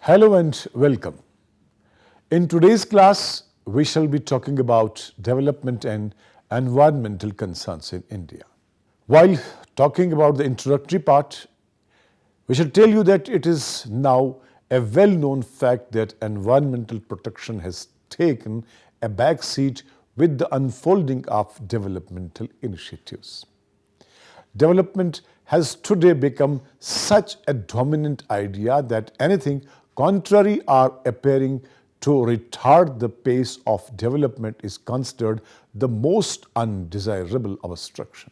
Hello and welcome. In today's class, we shall be talking about development and environmental concerns in India. While talking about the introductory part, we shall tell you that it is now a well-known fact that environmental protection has taken a back seat with the unfolding of developmental initiatives. Development has today become such a dominant idea that anything contrary or appearing to retard the pace of development is considered the most undesirable obstruction.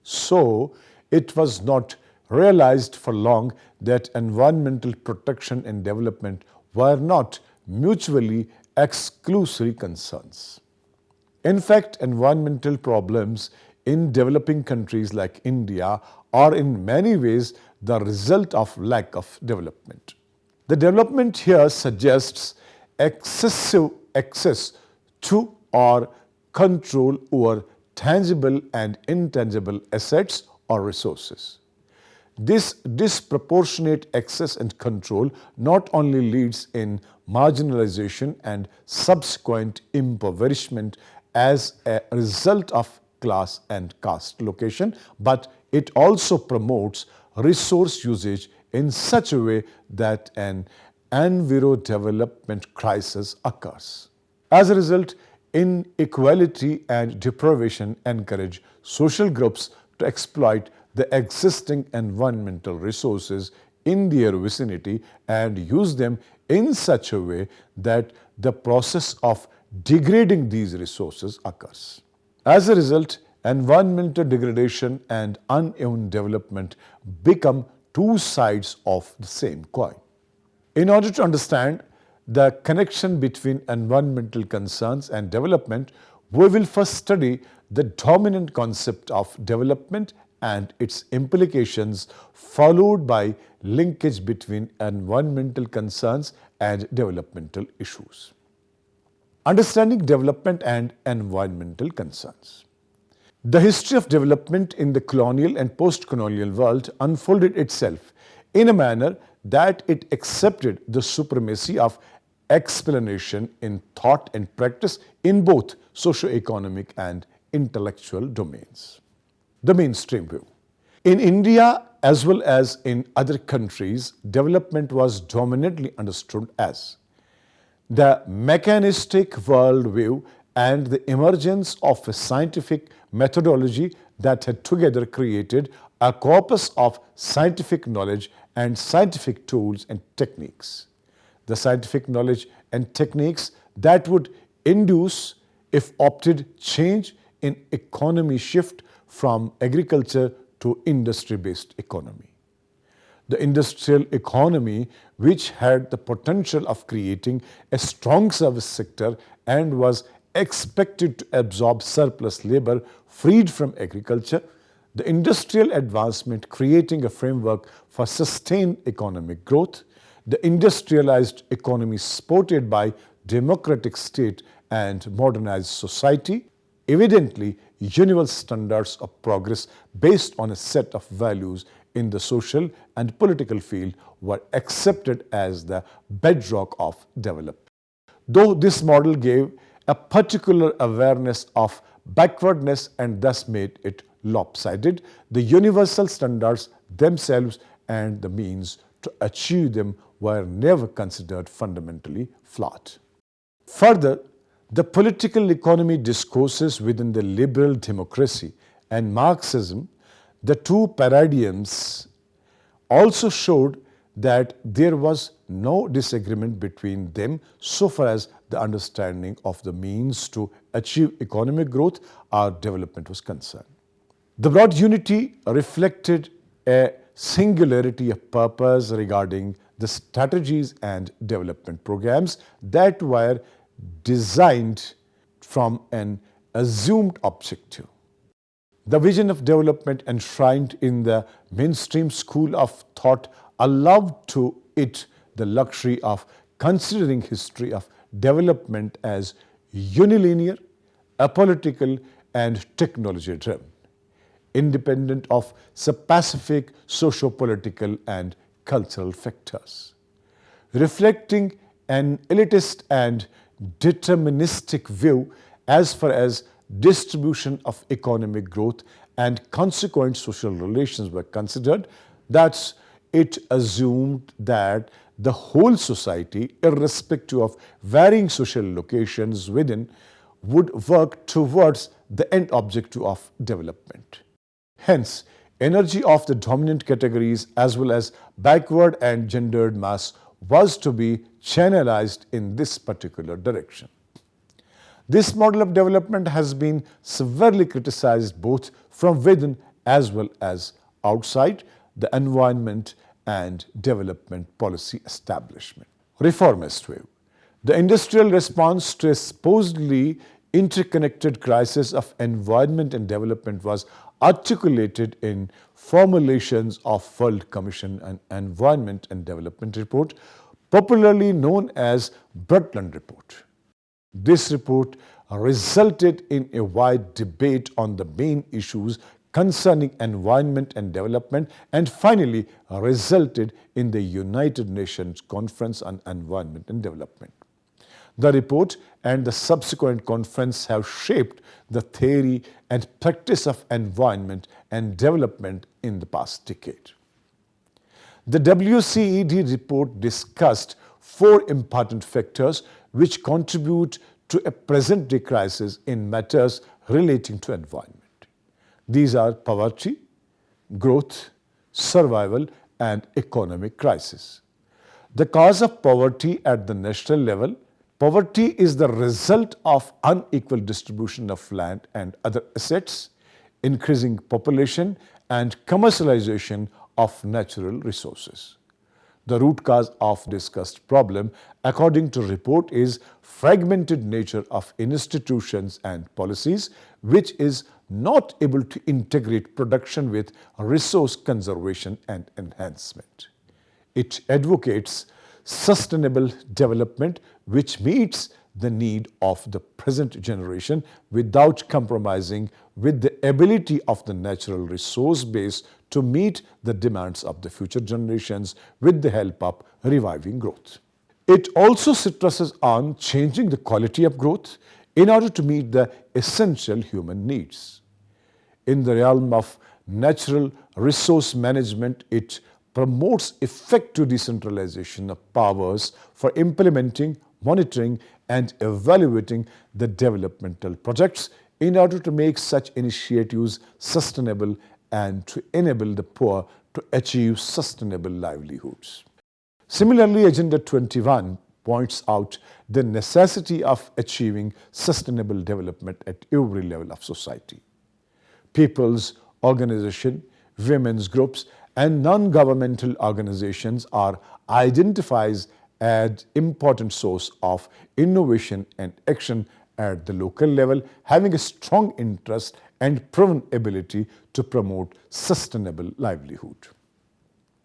So, it was not realized for long that environmental protection and development were not mutually exclusive concerns. In fact, environmental problems in developing countries like India are in many ways the result of lack of development. The development here suggests excessive access to or control over tangible and intangible assets or resources. This disproportionate access and control not only leads in marginalization and subsequent impoverishment as a result of class and caste location, but it also promotes resource usage in such a way that an enviro-development crisis occurs. As a result, inequality and deprivation encourage social groups to exploit the existing environmental resources in their vicinity and use them in such a way that the process of degrading these resources occurs. As a result, environmental degradation and uneven development become two sides of the same coin. In order to understand the connection between environmental concerns and development, we will first study the dominant concept of development and its implications, followed by linkage between environmental concerns and developmental issues. Understanding development and environmental concerns. The history of development in the colonial and post-colonial world unfolded itself in a manner that it accepted the supremacy of explanation in thought and practice in both socio-economic and intellectual domains. The mainstream view. In India as well as in other countries, development was dominantly understood as the mechanistic worldview and the emergence of a scientific methodology that had together created a corpus of scientific knowledge and scientific tools and techniques. The scientific knowledge and techniques that would induce, if opted, change in economy shift from agriculture to industry-based economy. The industrial economy, which had the potential of creating a strong service sector and was expected to absorb surplus labor freed from agriculture, the industrial advancement creating a framework for sustained economic growth, the industrialized economy supported by democratic state and modernized society, evidently universal standards of progress based on a set of values in the social and political field were accepted as the bedrock of development. Though this model gave a particular awareness of backwardness and thus made it lopsided, the universal standards themselves and the means to achieve them were never considered fundamentally flawed. Further, the political economy discourses within the liberal democracy and Marxism, the two paradigms, also showed that there was no disagreement between them so far as the understanding of the means to achieve economic growth or development was concerned. The broad unity reflected a singularity of purpose regarding the strategies and development programs that were designed from an assumed objective. The vision of development enshrined in the mainstream school of thought allowed to it the luxury of considering history of development as unilinear, apolitical, and technology-driven, independent of specific socio-political and cultural factors. reflecting an elitist and deterministic view as far as distribution of economic growth and consequent social relations were considered. That's it assumed that the whole society, irrespective of varying social locations within, would work towards the end objective of development. Hence, energy of the dominant categories as well as backward and gendered mass was to be channelized in this particular direction. This model of development has been severely criticized both from within as well as outside the environment and development policy establishment. Reformist wave. The industrial response to a supposedly interconnected crisis of environment and development was articulated in formulations of World Commission on Environment and Development Report, popularly known as Brundtland Report. This report resulted in a wide debate on the main issues concerning environment and development, and finally resulted in the United Nations Conference on Environment and Development. The report and the subsequent conference have shaped the theory and practice of environment and development in the past decade. The WCED report discussed four important factors which contribute to a present-day crisis in matters relating to environment. These are poverty, growth, survival, and economic crisis. The cause of poverty at the national level. Poverty is the result of unequal distribution of land and other assets, increasing population, and commercialization of natural resources. The root cause of discussed problem, according to report, is fragmented nature of institutions and policies, which is not able to integrate production with resource conservation and enhancement. It advocates sustainable development which meets the need of the present generation without compromising with the ability of the natural resource base to meet the demands of the future generations with the help of reviving growth. It also stresses on changing the quality of growth in order to meet the essential human needs. In the realm of natural resource management, it promotes effective decentralization of powers for implementing, monitoring, and evaluating the developmental projects in order to make such initiatives sustainable and to enable the poor to achieve sustainable livelihoods. Similarly, Agenda 21 points out the necessity of achieving sustainable development at every level of society. People's organization, women's groups, and non-governmental organizations are identified as important source of innovation and action at the local level, having a strong interest and proven ability to promote sustainable livelihood.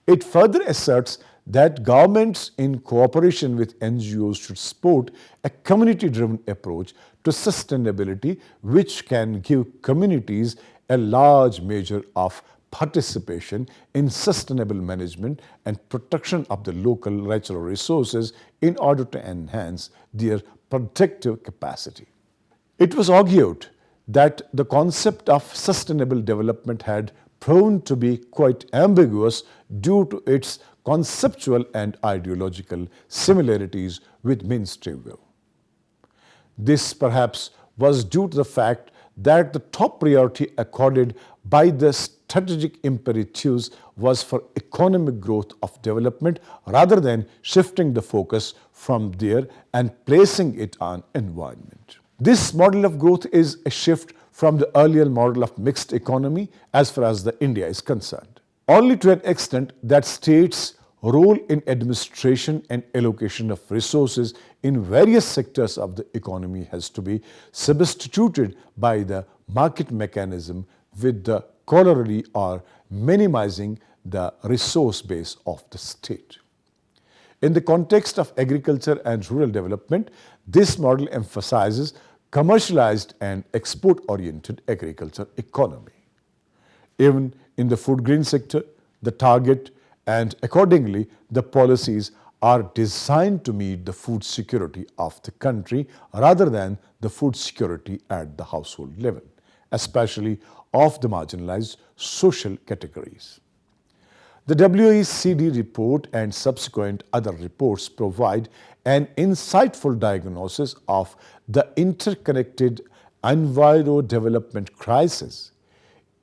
It further asserts that governments in cooperation with NGOs should support a community-driven approach to sustainability which can give communities a large measure of participation in sustainable management and protection of the local natural resources in order to enhance their productive capacity. It was argued that the concept of sustainable development had proven to be quite ambiguous due to its conceptual and ideological similarities with mainstream view. This perhaps was due to the fact that the top priority accorded by the strategic imperatives was for economic growth of development rather than shifting the focus from there and placing it on environment. This model of growth is a shift from the earlier model of mixed economy as far as the India is concerned. Only to an extent that states' role in administration and allocation of resources in various sectors of the economy has to be substituted by the market mechanism with the corollary or minimizing the resource base of the state. In the context of agriculture and rural development, this model emphasizes commercialized and export-oriented agriculture economy. Even in the food grain sector, the target and accordingly the policies are designed to meet the food security of the country rather than the food security at the household level, especially of the marginalized social categories. The WECD report and subsequent other reports provide an insightful diagnosis of the interconnected enviro-development crisis.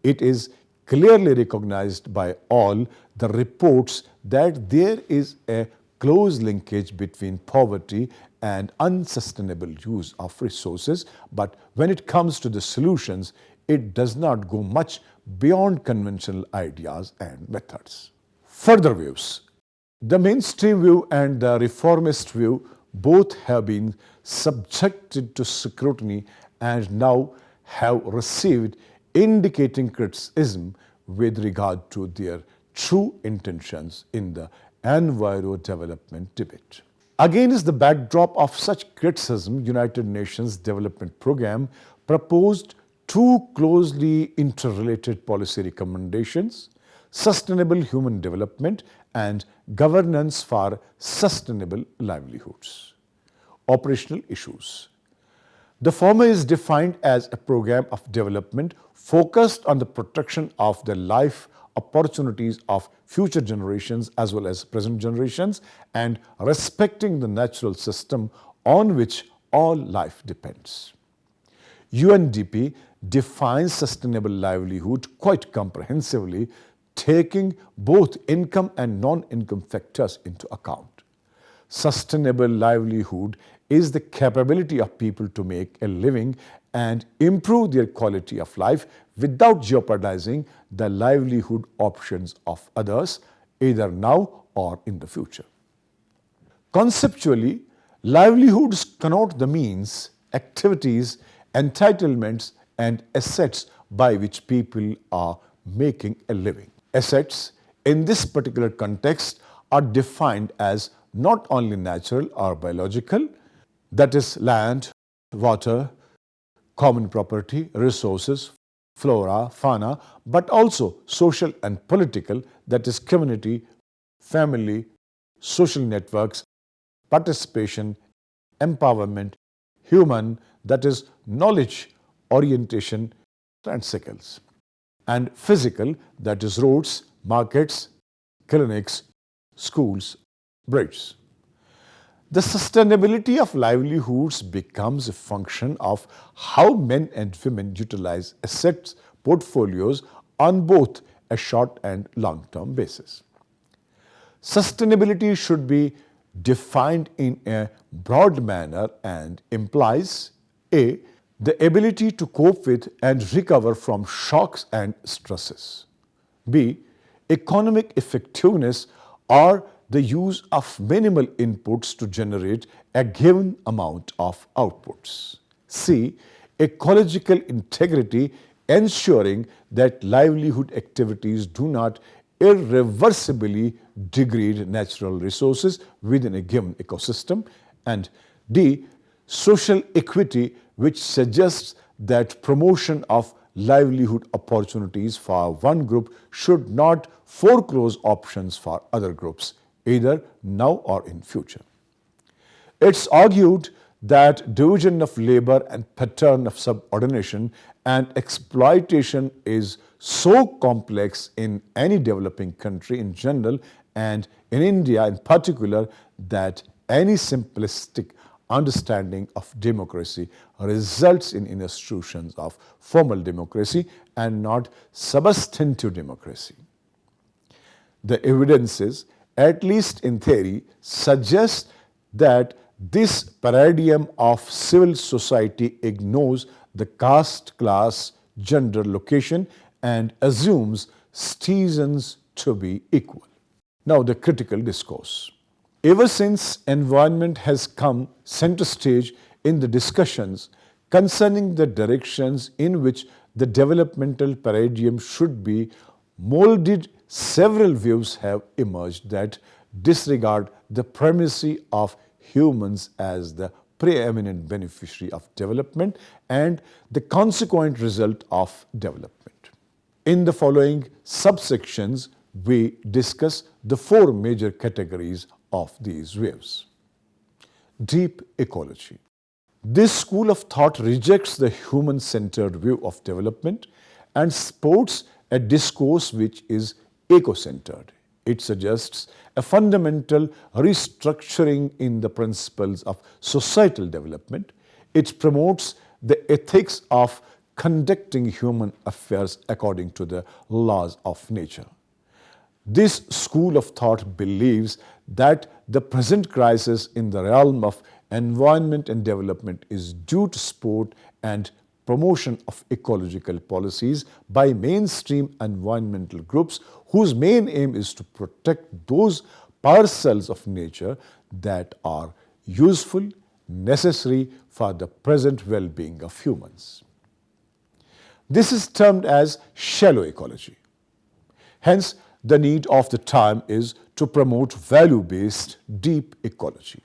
It is clearly recognized by all the reports that there is a close linkage between poverty and unsustainable use of resources, but when it comes to the solutions, it does not go much beyond conventional ideas and methods. Further views. The mainstream view and the reformist view both have been subjected to scrutiny and now have received indicating criticism with regard to their true intentions in the enviro development debate. Against the backdrop of such criticism, United Nations Development Programme proposed two closely interrelated policy recommendations: sustainable human development and governance for sustainable livelihoods. Operational issues. The former is defined as a program of development focused on the protection of the life opportunities of future generations as well as present generations and respecting the natural system on which all life depends. UNDP defines sustainable livelihood quite comprehensively, taking both income and non-income factors into account. Sustainable livelihood is the capability of people to make a living and improve their quality of life without jeopardizing the livelihood options of others, either now or in the future. Conceptually, livelihoods connote the means, activities, entitlements, and assets by which people are making a living. Assets in this particular context are defined as not only natural or biological, that is land, water, common property, resources, flora, fauna, but also social and political, that is community, family, social networks, participation, empowerment, human, that is knowledge, orientation, and skills, and physical, that is roads, markets, clinics, schools, bridges. The sustainability of livelihoods becomes a function of how men and women utilize assets portfolios on both a short and long-term basis. Sustainability should be defined in a broad manner and implies A. The ability to cope with and recover from shocks and stresses. B. Economic effectiveness or the use of minimal inputs to generate a given amount of outputs. C. Ecological integrity, ensuring that livelihood activities do not irreversibly degrade natural resources within a given ecosystem. And D. Social equity, which suggests that promotion of livelihood opportunities for one group should not foreclose options for other groups, either now or in future. It's argued that division of labor and pattern of subordination and exploitation is so complex in any developing country in general and in India in particular that any simplistic understanding of democracy results in institutions of formal democracy and not substantive democracy. The evidences, at least in theory, suggest that this paradigm of civil society ignores the caste, class, gender, location, and assumes citizens to be equal. Now, the critical discourse. Ever since environment has come center stage in the discussions concerning the directions in which the developmental paradigm should be molded, several views have emerged that disregard the primacy of humans as the preeminent beneficiary of development and the consequent result of development. In the following subsections, we discuss the four major categories of these waves. Deep ecology. This school of thought rejects the human-centered view of development and supports a discourse which is eco-centered. It suggests a fundamental restructuring in the principles of societal development. It promotes the ethics of conducting human affairs according to the laws of nature. This school of thought believes that the present crisis in the realm of environment and development is due to support and promotion of ecological policies by mainstream environmental groups whose main aim is to protect those parcels of nature that are useful, necessary for the present well-being of humans. This is termed as shallow ecology. Hence, the need of the time is to promote value-based deep ecology.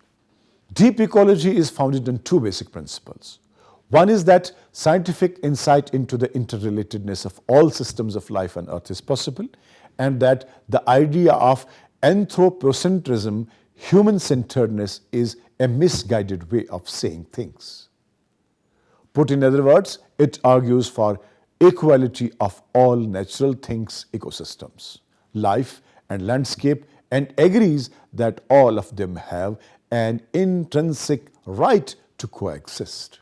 Deep ecology is founded on two basic principles. One is that scientific insight into the interrelatedness of all systems of life on Earth is possible, and that the idea of anthropocentrism, human-centeredness, is a misguided way of saying things. Put in other words, it argues for equality of all natural things, ecosystems, life and landscape, and agrees that all of them have an intrinsic right to coexist.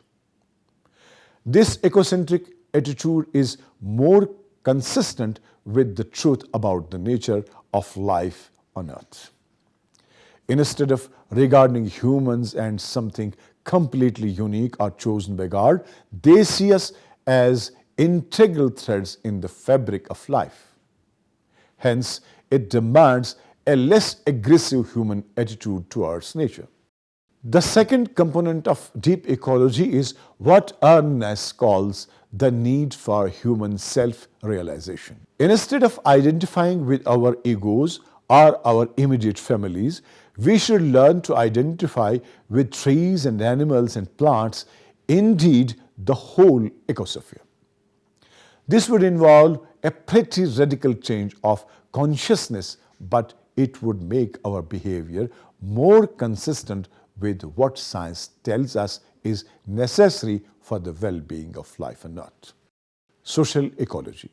This ecocentric attitude is more consistent with the truth about the nature of life on Earth. Instead of regarding humans as something completely unique or chosen by God, they see us as integral threads in the fabric of life. Hence, it demands a less aggressive human attitude towards nature. The second component of deep ecology is what Ernest calls the need for human self-realization. Instead of identifying with our egos or our immediate families, we should learn to identify with trees and animals and plants, indeed the whole ecosphere. This would involve a pretty radical change of consciousness, but it would make our behavior more consistent with what science tells us is necessary for the well-being of life on Earth. Social ecology.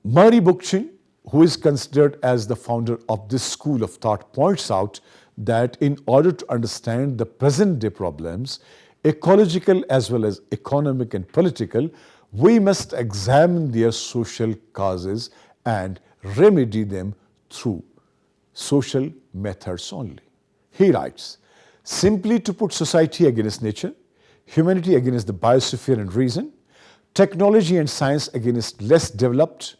Murray Bookchin, who is considered as the founder of this school of thought, points out that in order to understand the present-day problems, ecological as well as economic and political, we must examine their social causes and remedy them through social methods only. He writes, simply to put society against nature, humanity against the biosphere and reason, technology and science against less developed,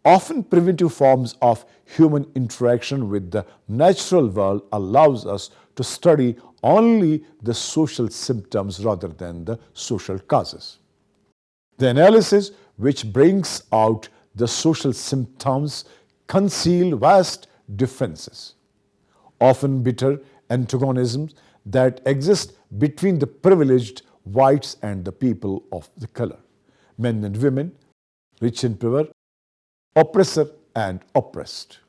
often primitive forms of human interaction with the natural world allows us to study only the social symptoms rather than the social causes. The analysis which brings out the social symptoms conceal vast differences, often bitter antagonisms that exist between the privileged whites and the people of the color, men and women, rich and poor, oppressor and oppressed.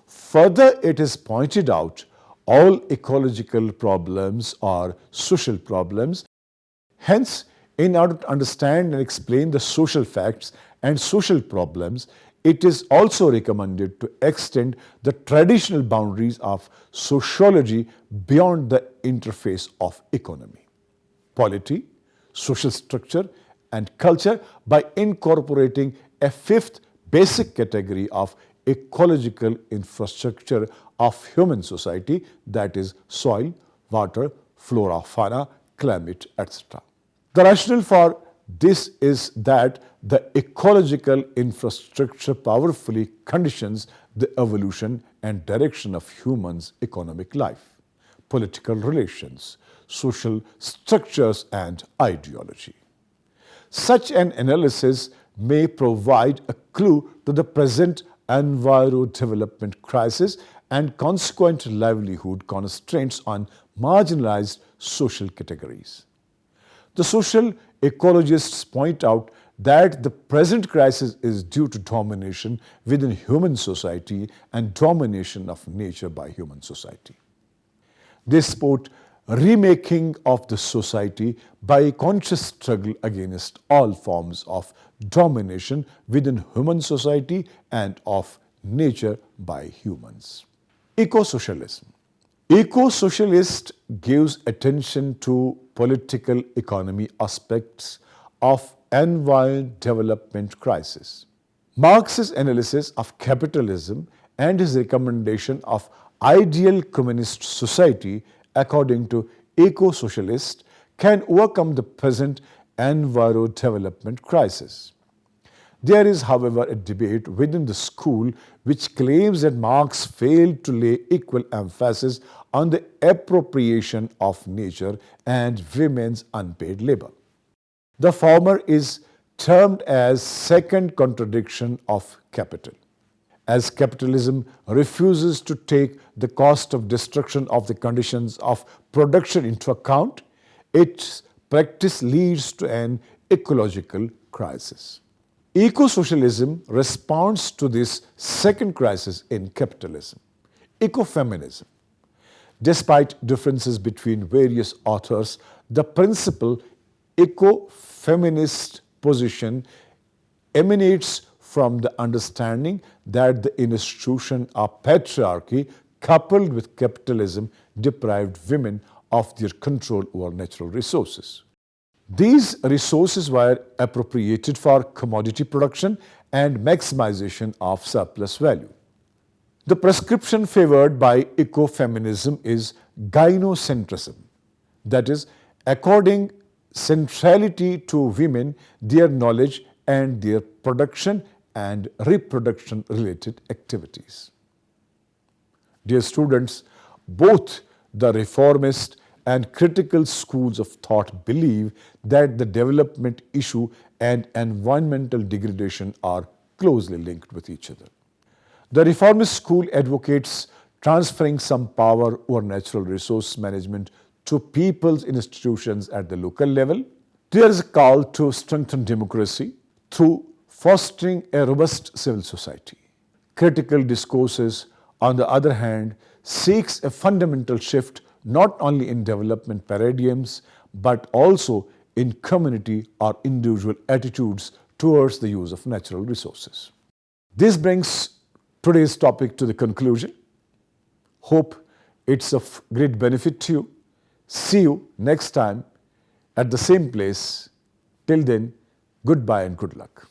Further, it is pointed out all ecological problems are social problems. Hence, in order to understand and explain the social facts and social problems, it is also recommended to extend the traditional boundaries of sociology beyond the interface of economy, polity, social structure, and culture by incorporating a fifth basic category of ecological infrastructure of human society, that is soil, water, flora, fauna, climate, etc. The rationale for this is that the ecological infrastructure powerfully conditions the evolution and direction of humans' economic life, political relations, social structures, and ideology. Such an analysis may provide a clue to the present enviro-development crisis and consequent livelihood constraints on marginalized social categories. The social ecologists point out that the present crisis is due to domination within human society and domination of nature by human society. They support remaking of the society by a conscious struggle against all forms of domination within human society and of nature by humans. Eco-socialism. Eco-socialist gives attention to political economy aspects of environment development crisis. Marx's analysis of capitalism and his recommendation of ideal communist society according to eco-socialist can overcome the present enviro development crisis. There is, however, a debate within the school which claims that Marx failed to lay equal emphasis on the appropriation of nature and women's unpaid labor. The former is termed as second contradiction of capital. As capitalism refuses to take the cost of destruction of the conditions of production into account, its practice leads to an ecological crisis. Eco-socialism responds to this second crisis in capitalism. Ecofeminism. Despite differences between various authors, the principal eco-feminist position emanates from the understanding that the institution of patriarchy coupled with capitalism deprived women of their control over natural resources. These resources were appropriated for commodity production and maximization of surplus value. The prescription favored by ecofeminism is gynocentrism, that is, according centrality to women, their knowledge, and their production and reproduction related activities. Dear students, both the reformist and critical schools of thought believe that the development issue and environmental degradation are closely linked with each other. The reformist school advocates transferring some power over natural resource management to people's institutions at the local level. There is a call to strengthen democracy through fostering a robust civil society. Critical discourses, on the other hand, seeks a fundamental shift not only in development paradigms but also in community or individual attitudes towards the use of natural resources. This brings today's topic to the conclusion. Hope it's of great benefit to you. See you next time at the same place. Till then, goodbye and good luck.